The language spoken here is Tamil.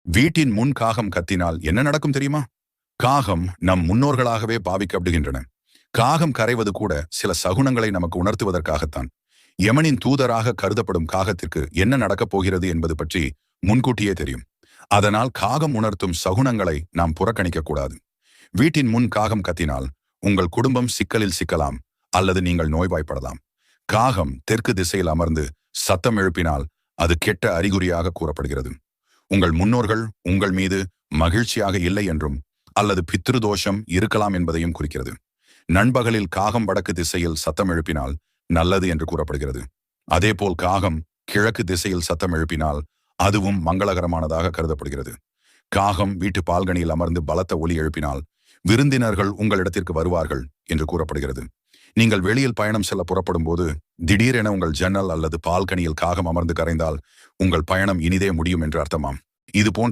வீட்டின் முன் காகம் கத்தினால் என்ன நடக்கும் தெரியுமா? காகம் நம் முன்னோர்களாகவே பாவிக்கப்படுகின்றன. காகம் கரைவது கூட சில சகுனங்களை நமக்கு உணர்த்துவதற்காகத்தான். யமனின் தூதராக கருதப்படும் காகத்திற்கு என்ன நடக்கப் போகிறது என்பது பற்றி முன்கூட்டியே தெரியும். அதனால் காகம் உணர்த்தும் சகுனங்களை நாம் புறக்கணிக்க கூடாது. வீட்டின் முன் காகம் கத்தினால் உங்கள் குடும்பம் சிக்கலில் சிக்கலாம் அல்லது நீங்கள் நோய்வாய்ப்படலாம். காகம் தெற்கு திசையில் அமர்ந்து சத்தம் எழுப்பினால் அது கெட்ட அறிகுறியாக கூறப்படுகிறது. உங்கள் முன்னோர்கள் உங்கள் மீது மகிழ்ச்சியாக இல்லை என்றும் அல்லது பித்ருதோஷம் இருக்கலாம் என்பதையும் குறிக்கிறது. நண்பகலில் காகம் வடக்கு திசையில் சத்தம் எழுப்பினால் நல்லது என்று கூறப்படுகிறது. அதேபோல் காகம் கிழக்கு திசையில் சத்தம் எழுப்பினால் அதுவும் மங்களகரமானதாக கருதப்படுகிறது. காகம் வீட்டு பால்கனியில் அமர்ந்து பலத்த ஒலி எழுப்பினால் விருந்தினர்கள் உங்களிடத்திற்கு வருவார்கள் என்று கூறப்படுகிறது. நீங்கள் வெளியில் பயணம் செல்ல புறப்படும் போது திடீரென உங்கள் ஜன்னல் அல்லது பால்கனியில் காகம் அமர்ந்து கரைந்தால் உங்கள் பயணம் இனிதே முடியும் என்று அர்த்தமாம். இது போன்ற